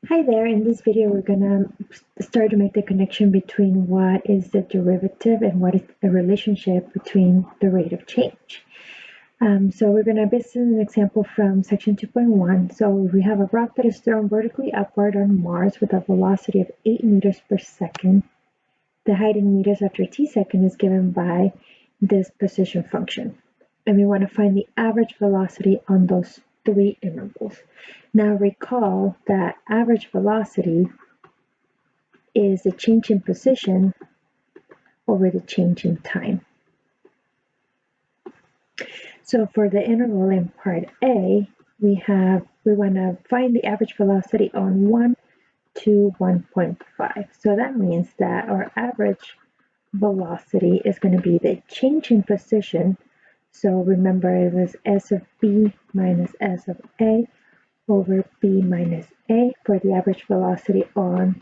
Hi there, in this video we're going to start to make the connection between what is the derivative and what is the relationship between the rate of change. So we're going to base an example from section 2.1. So we have a rock that is thrown vertically upward on Mars with a velocity of 8 meters per second. The height in meters after t second is given by this position function. And we want to find the average velocity on those three intervals. Now recall that average velocity is the change in position over the change in time. So for the interval in part A, we want to find the average velocity on 1 to 1.5. So that means that our average velocity is going to be the change in position. So remember it was S of B minus S of A over B minus A for the average velocity on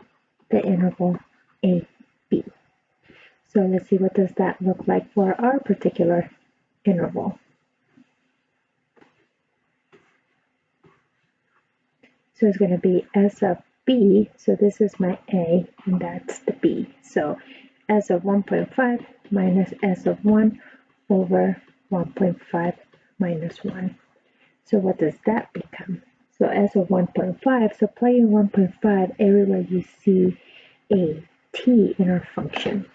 the interval AB. So let's see, what does that look like for our particular interval? So it's going to be S of B, so this is my A, and that's the B. So S of 1.5 minus S of 1 over 1.5 minus 1. So what does that become? So S of 1.5, so plug in 1.5 everywhere you see a t in our function.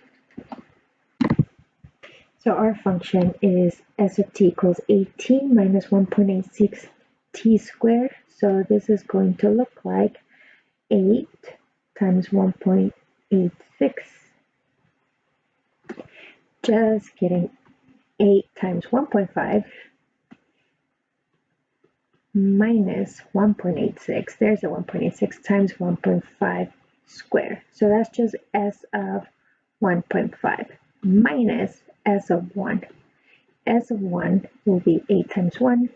So our function is S of t equals 18 minus 1.86 t squared. So this is going to look like 8 times 1.86. Just kidding. 8 times 1.5 minus 1.86, there's a 1.86 times 1.5 squared. So that's just S of 1.5 minus S of 1. S of 1 will be 8 times 1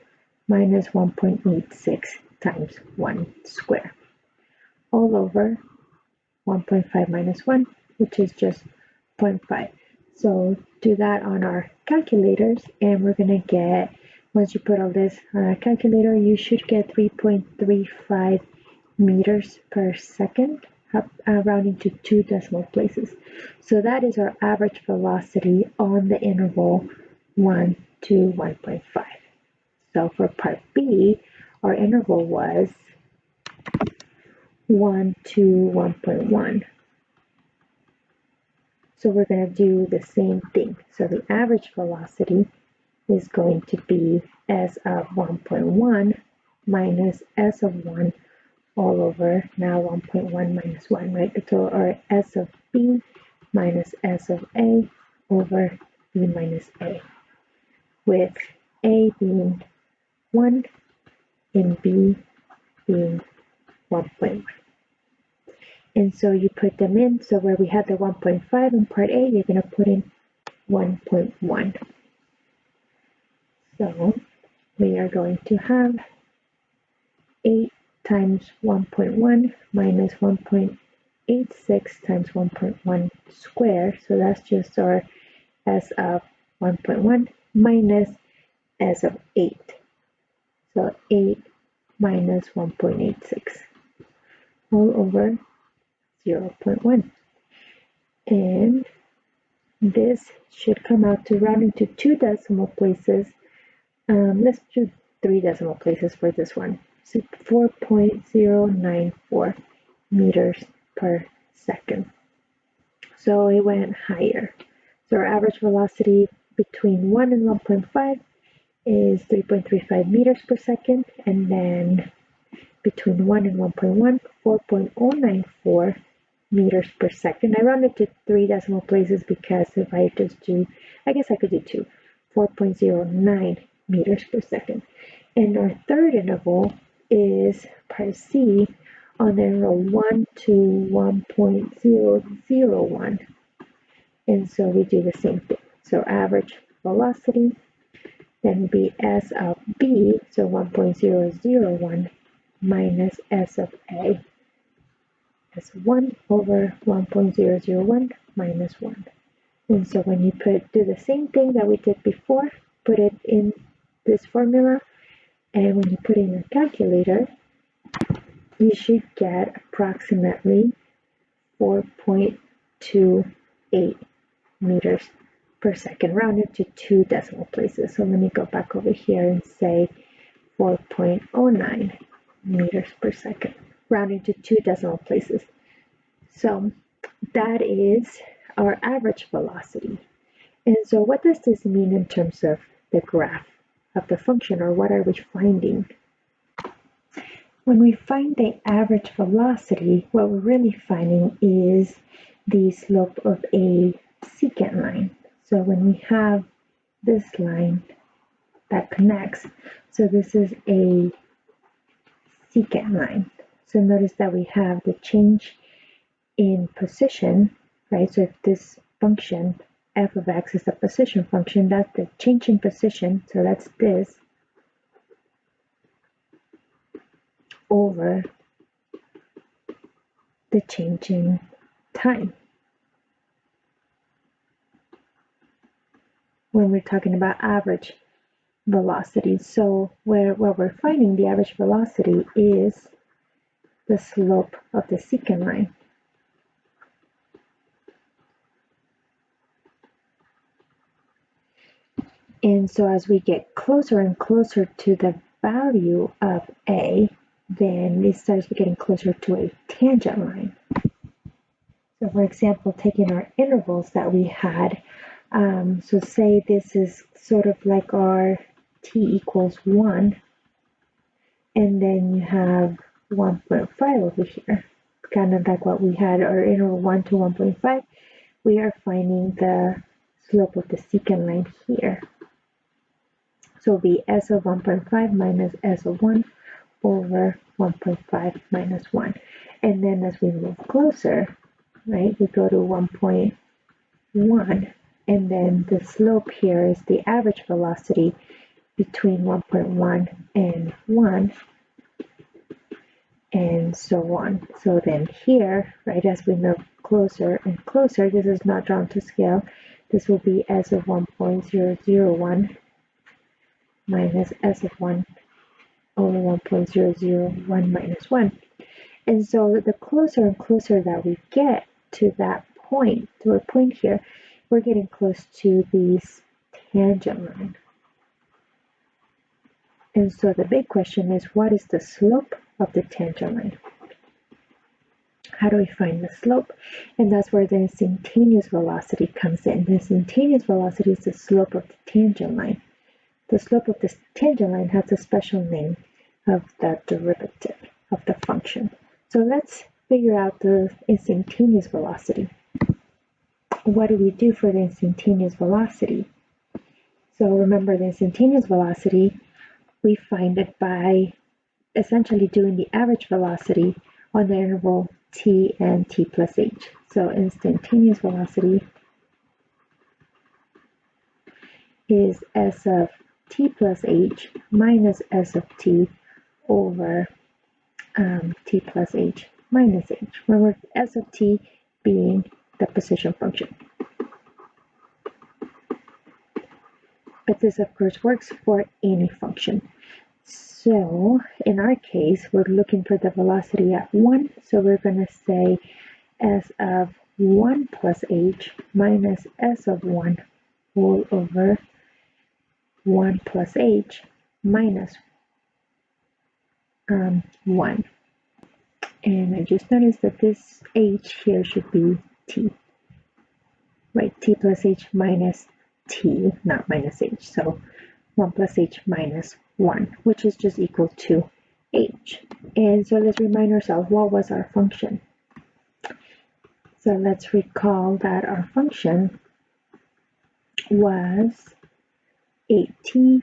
minus 1.86 times 1 squared. All over 1.5 minus 1, which is just 0.5. So do that on our calculators, and we're going to get, once you put all this on a calculator, you should get 3.35 meters per second, rounding to 2 decimal places. So that is our average velocity on the interval 1 to 1.5. So for part B, our interval was 1 to 1.1. So we're going to do the same thing. So the average velocity is going to be S of 1.1 minus S of 1 all over now 1.1 minus 1, right? So our S of B minus S of A over B minus A, with A being 1 and B being 1.1. And so you put them in. So where we had the 1.5 in part A, you're going to put in 1.1. So we are going to have 8 times 1.1 minus 1.86 times 1.1 squared. So that's just our S of 1.1 minus S of 8. So 8 minus 1.86 all over 0.1. And this should come out to rounding to 2 decimal places. Let's do 3 decimal places for this one. So 4.094 meters per second. So it went higher. So our average velocity between 1 and 1.5 is 3.35 meters per second, and then between 1 and 1.1, 4.094 meters per second. I rounded to 3 decimal places because if I just do, I guess I could do 2, 4.09 meters per second. And our third interval is part C on the interval 1 to 1.001. And so we do the same thing. So average velocity then would be S of B, so 1.001 minus S of A. That's 1 over 1.001 minus 1. And so when you do the same thing that we did before, put it in this formula, and when you put in your calculator, you should get approximately 4.28 meters per second, rounded to 2 decimal places. So let me go back over here and say 4.09 meters per second, rounding to 2 decimal places. So that is our average velocity. And so what does this mean in terms of the graph of the function, or what are we finding? When we find the average velocity, what we're really finding is the slope of a secant line. So when we have this line that connects, so this is a secant line. So notice that we have the change in position, right? So if this function f of x is a position function, that's the change in position, so that's this, over the change in time. When we're talking about average velocity, so what we're finding, the average velocity is the slope of the secant line. And so as we get closer and closer to the value of a, then it starts getting closer to a tangent line. So for example, taking our intervals that we had, so say this is sort of like our t equals 1, and then you have 1.5 over here, kind of like what we had our interval 1 to 1.5. We are finding the slope of the secant line here. So it'll be s of 1.5 minus s of 1 over 1.5 minus 1. And then as we move closer, right, we go to 1.1, and then the slope here is the average velocity between 1.1 and 1, and so on. So then here, right, as we move closer and closer, this is not drawn to scale, this will be s of 1.001 minus s of 1 over 1.001 minus 1. And so the closer and closer that we get to that point, to a point here, we're getting close to this tangent line. And so the big question is, what is the slope of the tangent line? How do we find the slope? And that's where the instantaneous velocity comes in. The instantaneous velocity is the slope of the tangent line. The slope of this tangent line has a special name of the derivative of the function. So let's figure out the instantaneous velocity. What do we do for the instantaneous velocity? So remember, the instantaneous velocity, we find it by essentially doing the average velocity on the interval t and t plus h. So instantaneous velocity is s of t plus h minus s of t over t plus h minus h, where s of t being the position function. But this of course works for any function. So in our case, we're looking for the velocity at 1, so we're going to say s of 1 plus h minus s of 1 whole over 1 plus h minus 1. And I just noticed that this h here should be t, right? T plus h minus t, not minus h. So 1 plus h minus 1, which is just equal to h. And so let's remind ourselves, what was our function? So let's recall that our function was 8t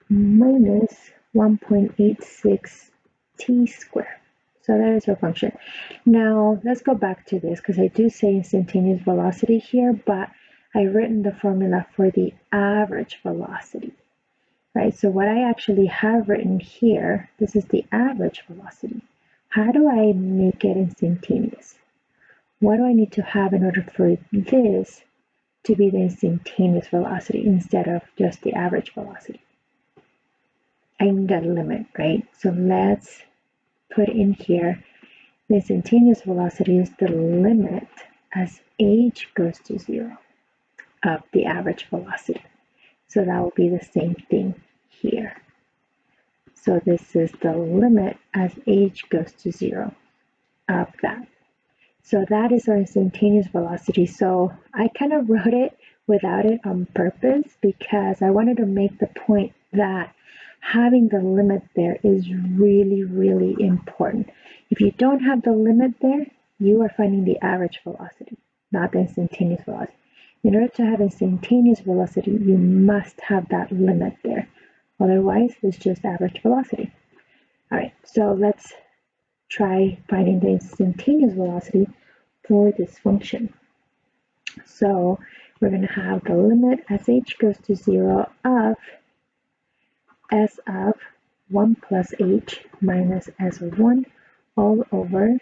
minus 1.86 t squared. So that is our function. Now let's go back to this, because I do say instantaneous velocity here, but I've written the formula for the average velocity, right? So what I actually have written here, this is the average velocity. How do I make it instantaneous? What do I need to have in order for this to be the instantaneous velocity instead of just the average velocity? I need a limit, right? So let's put in here the instantaneous velocity is the limit as h goes to 0 of the average velocity. So that will be the same thing here. So this is the limit as h goes to 0 of that. So that is our instantaneous velocity. So I kind of wrote it without it on purpose because I wanted to make the point that having the limit there is really, really important. If you don't have the limit there, you are finding the average velocity, not the instantaneous velocity. In order to have instantaneous velocity, you must have that limit there. Otherwise, it's just average velocity. All right, so let's try finding the instantaneous velocity for this function. So we're going to have the limit as h goes to 0 of s of 1 plus h minus s of 1 all over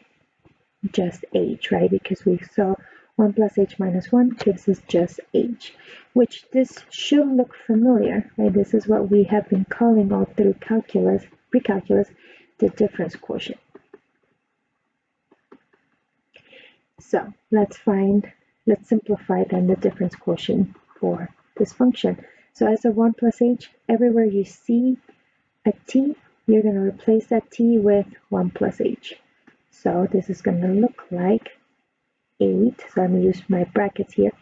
just h, right? Because we saw 1 plus h minus 1 gives us just h, which this should look familiar, right? This is what we have been calling all through calculus, pre-calculus, the difference quotient. So let's simplify then the difference quotient for this function. So as of 1 plus h, everywhere you see a t, you're going to replace that t with 1 plus h. So this is going to look like 8, so I'm going to use my brackets here,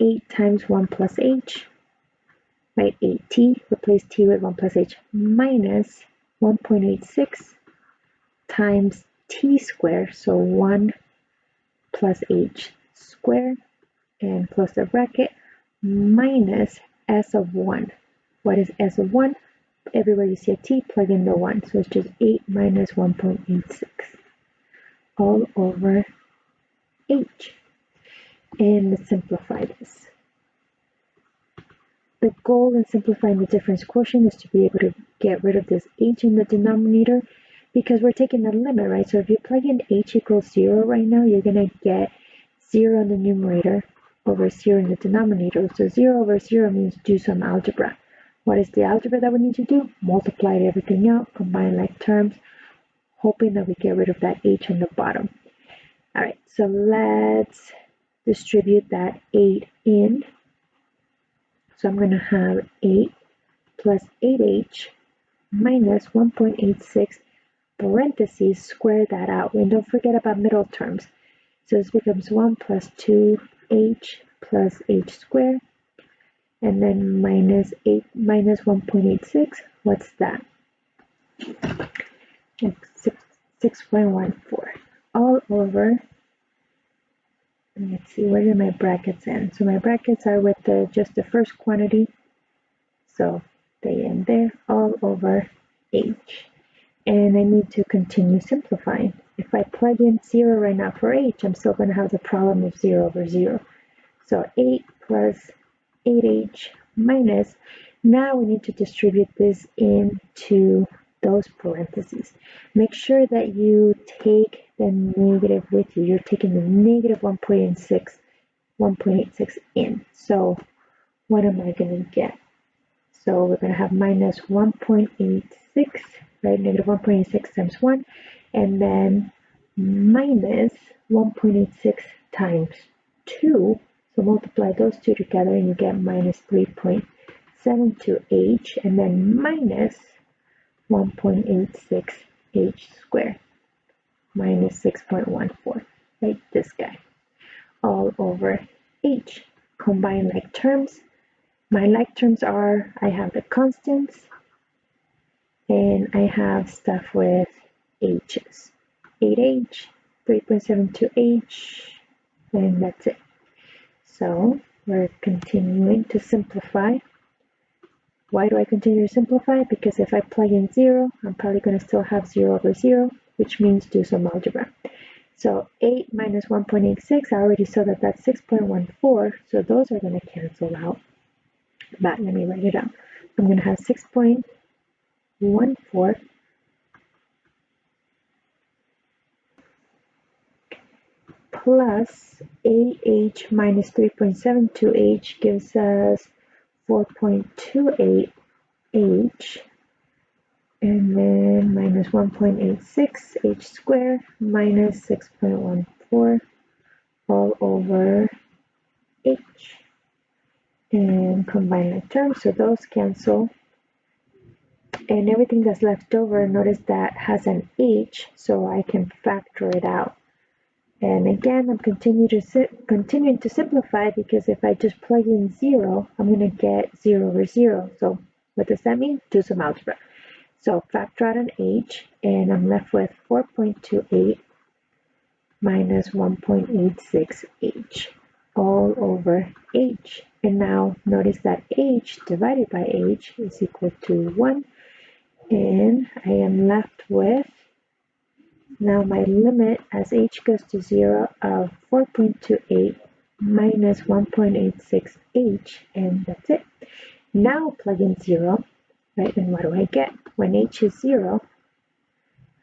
8 times 1 plus h, right, 8t, replace t with 1 plus h, minus 1.86 times t squared, so 1 plus h squared, and close the bracket, minus s of 1. What is s of 1? Everywhere you see a t, plug in the 1. So it's just 8 minus 1.86 all over h. And let's simplify this. The goal in simplifying the difference quotient is to be able to get rid of this h in the denominator because we're taking a limit, right? So if you plug in h equals 0 right now, you're going to get 0 in the numerator over 0 in the denominator. So 0 over 0 means do some algebra. What is the algebra that we need to do? Multiply everything out, combine like terms, hoping that we get rid of that h on the bottom. All right, so let's distribute that 8 in. So I'm going to have 8 plus 8h minus 1.86 parentheses, square that out. And don't forget about middle terms. So this becomes 1 plus 2h plus h squared. And then minus 8 minus 1.86. What's that? 6.14. All over. Let's see, where did my brackets end? So my brackets are with just the first quantity. So they end there, all over h. And I need to continue simplifying. If I plug in 0 right now for h, I'm still going to have the problem of 0 over 0. So 8 plus 8h minus, now we need to distribute this into those parentheses. Make sure that you take the negative with you. You're taking the negative 1.86 in. So what am I going to get? So we're going to have minus 1.86, right? Negative 1.86 times 1, and then minus 1.86 times 2. So multiply those two together and you get minus 3.72h, and then minus 1.86 h squared, minus 6.14, right? This guy, all over h. Combine like terms. My like terms are, I have the constants, and I have stuff with h's. 8h, 3.72h, and that's it. So we're continuing to simplify. Why do I continue to simplify? Because if I plug in 0, I'm probably going to still have 0 over 0, which means do some algebra. So 8 minus 1.86, I already saw that that's 6.14, so those are going to cancel out. But let me write it out. I'm going to have 6.14 plus 8h minus 3.72h gives us 4.28h and then minus 1.86 h squared minus 6.14 all over h. And combine the terms, so those cancel. And everything that's left over, notice that has an h, so I can factor it out. And again, I'm continuing to simplify, because if I just plug in 0, I'm going to get 0 over 0. So what does that mean? Do some algebra. So factor out an h, and I'm left with 4.28 minus 1.86h all over h. And now notice that h divided by h is equal to 1. And I am left with now my limit as h goes to 0 of 4.28 minus 1.86h, and that's it. Now plug in 0, right? And what do I get? When h is 0,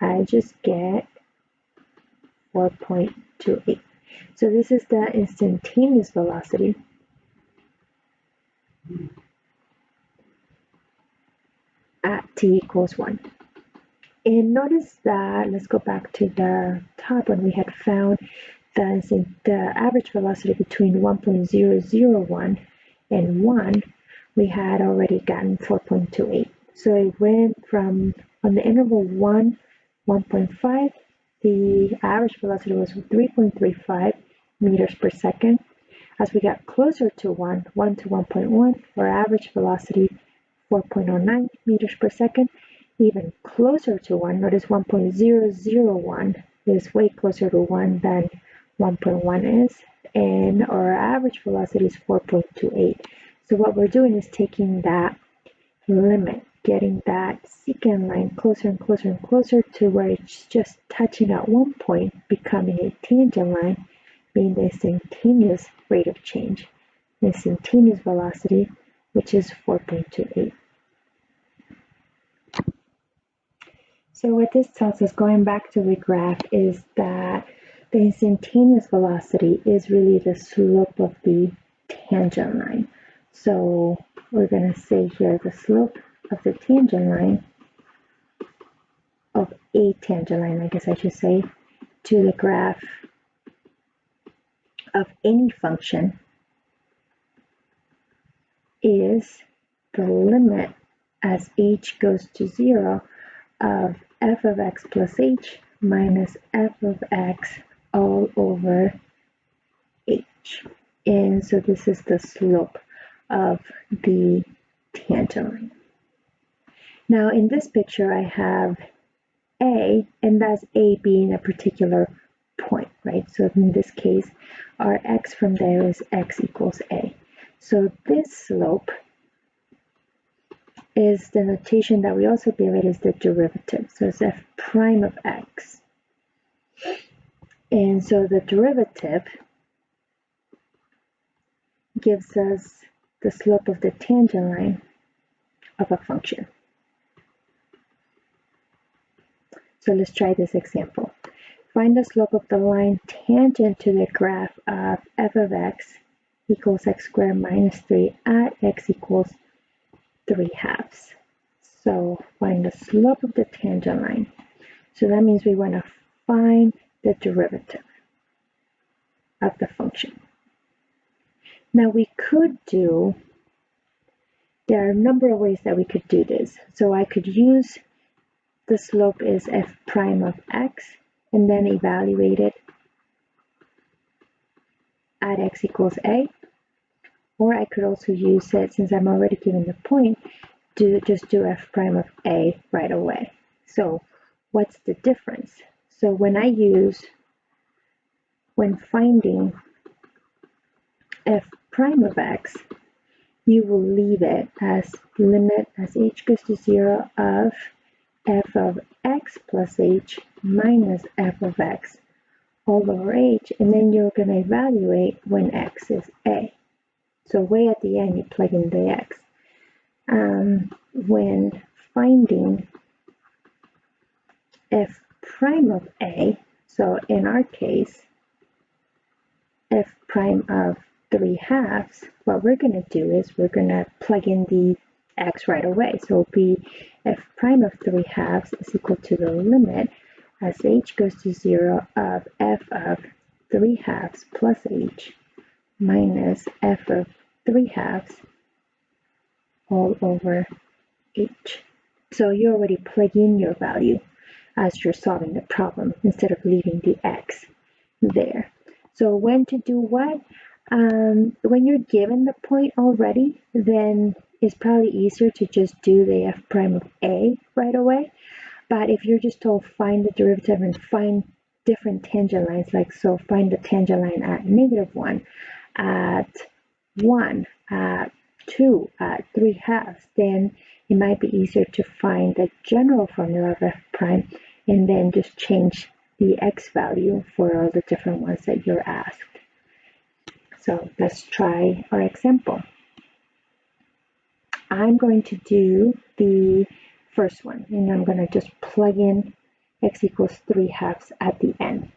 I just get 4.28. So this is the instantaneous velocity at t equals 1. And notice that, let's go back to the top when we had found the average velocity between 1.001 and 1, we had already gotten 4.28. So it went from, on the interval 1.5, the average velocity was 3.35 meters per second. As we got closer to 1 to 1.1, our average velocity 4.09 meters per second. Even closer to 1, notice 1.001 is way closer to 1 than 1.1 is, and our average velocity is 4.28. So what we're doing is taking that limit, getting that secant line closer and closer and closer to where it's just touching at one point, becoming a tangent line, being the instantaneous rate of change, the instantaneous velocity, which is 4.28. So what this tells us, going back to the graph, is that the instantaneous velocity is really the slope of the tangent line. So we're going to say here the slope of the tangent line, of a tangent line, I guess I should say, to the graph of any function is the limit as h goes to 0 of f of x plus h minus f of x all over h. And so this is the slope of the tangent line. Now in this picture I have a, and that's a being a particular point, right? So in this case, our x from there is x equals a. So this slope is the notation that we also give it as the derivative. So it's f prime of x. And so the derivative gives us the slope of the tangent line of a function. So let's try this example. Find the slope of the line tangent to the graph of f of x equals x squared minus 3 at x equals 3/2. So find the slope of the tangent line. So that means we want to find the derivative of the function. Now we could do, there are a number of ways that we could do this. So I could use the slope is f prime of x and then evaluate it at x equals a. Or I could also use it, since I'm already given the point, just do f prime of a right away. So what's the difference? So when finding f prime of x, you will leave it as limit as h goes to 0 of f of x plus h minus f of x all over h, and then you're going to evaluate when x is a. So way at the end, you plug in the x. When finding f prime of a, so in our case, f prime of 3/2, what we're going to do is we're going to plug in the x right away. So it'll be f prime of 3 halves is equal to the limit as h goes to 0 of f of 3 halves plus h minus f of 3 halves all over h. So you already plug in your value as you're solving the problem instead of leaving the x there. So when to do what? When you're given the point already, then it's probably easier to just do the f prime of a right away. But if you're just told find the derivative and find different tangent lines, like so find the tangent line at -1, at 1, at 2, at 3 halves, then it might be easier to find the general formula of f prime and then just change the x value for all the different ones that you're asked. So let's try our example. I'm going to do the first one, and I'm going to just plug in x equals 3 halves at the end.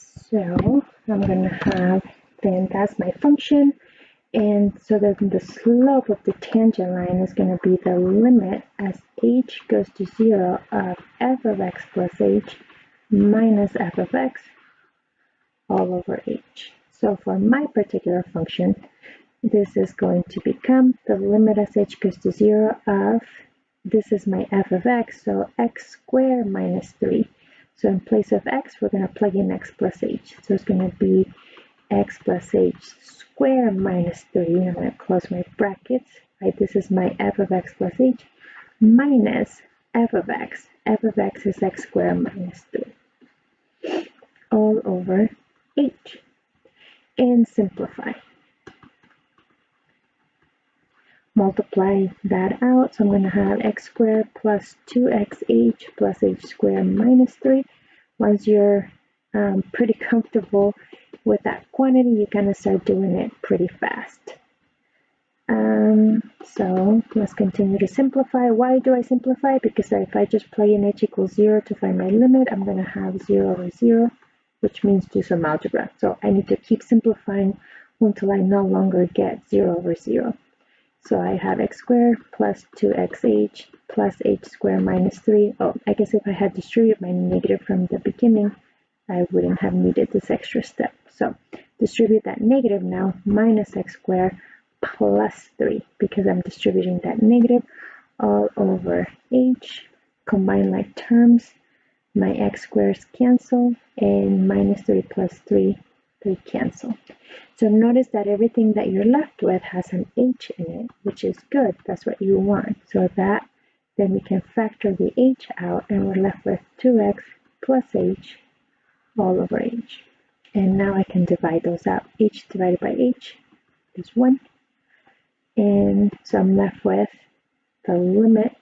So I'm going to have, then that's my function, and so then the slope of the tangent line is going to be the limit as h goes to 0 of f of x plus h minus f of x all over h. So for my particular function, this is going to become the limit as h goes to 0 of, this is my f of x, so x squared minus 3. So in place of x, we're going to plug in x plus h. So it's going to be x plus h squared minus 3. I'm going to close my brackets. Right, this is my f of x plus h minus f of x. F of x is x squared minus 3 all over h. And simplify. Multiply that out. So I'm going to have x squared plus 2xh plus h squared minus 3. Once you're pretty comfortable with that quantity, you're going to start doing it pretty fast. So let's continue to simplify. Why do I simplify? Because if I just plug in h equals 0 to find my limit, I'm going to have 0 over 0, which means do some algebra. So I need to keep simplifying until I no longer get 0 over 0. So I have x squared plus 2xh plus h squared minus 3. Oh, I guess if I had distributed my negative from the beginning, I wouldn't have needed this extra step. So distribute that negative now, minus x squared plus 3, because I'm distributing that negative all over h. Combine like terms, my x squares cancel, and minus 3 plus 3, they cancel. So notice that everything that you're left with has an h in it, which is good. That's what you want. So that, then we can factor the h out, and we're left with 2x plus h all over h. And now I can divide those out. H divided by h is 1. And so I'm left with the limit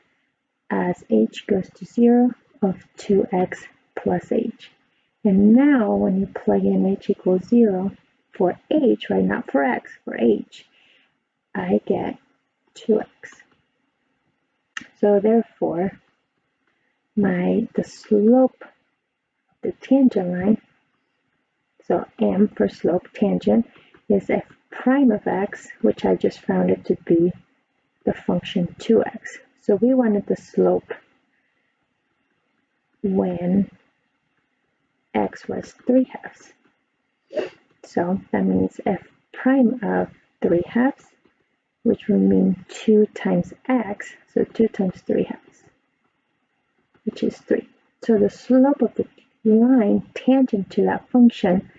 as h goes to 0 of 2x plus h. And now when you plug in h equals 0 for h, right, not for x, for h, I get 2x. So therefore, the slope of the tangent line, so m for slope tangent, is f prime of x, which I just found it to be the function 2x. So we wanted the slope when x was 3 halves. So that means f prime of 3 halves, which will mean 2 times x, so 2 times 3 halves, which is 3. So the slope of the line tangent to that function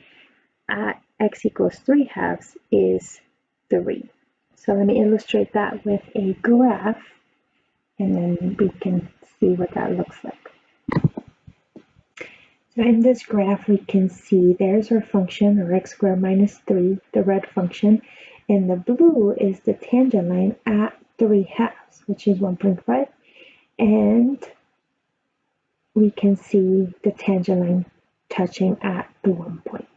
at x equals 3 halves is 3. So let me illustrate that with a graph, and then we can see what that looks like. So in this graph, we can see there's our function, or x squared minus 3, the red function, and the blue is the tangent line at 3 halves, which is 1.5, and we can see the tangent line touching at the 1 point.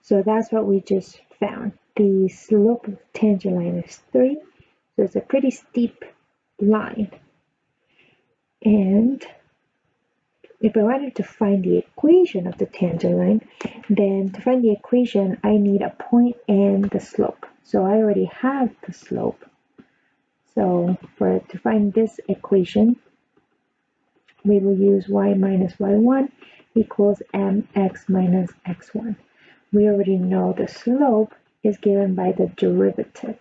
So that's what we just found. The slope of the tangent line is 3, so it's a pretty steep line. And if I wanted to find the equation of the tangent line, then to find the equation, I need a point and the slope. So I already have the slope. So to find this equation, we will use y minus y1 equals mx minus x1. We already know the slope is given by the derivative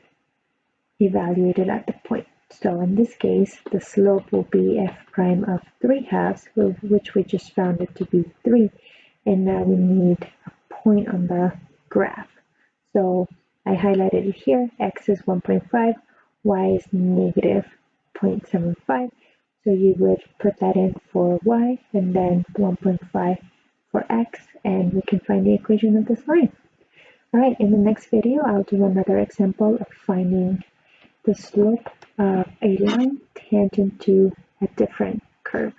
evaluated at the point. So in this case, the slope will be f prime of 3 halves, which we just found it to be 3. And now we need a point on the graph. So I highlighted it here. X is 1.5, y is negative 0.75. So you would put that in for y and then 1.5 for x, and we can find the equation of this line. All right, in the next video, I'll do another example of finding the slope of a line tangent to a different curve.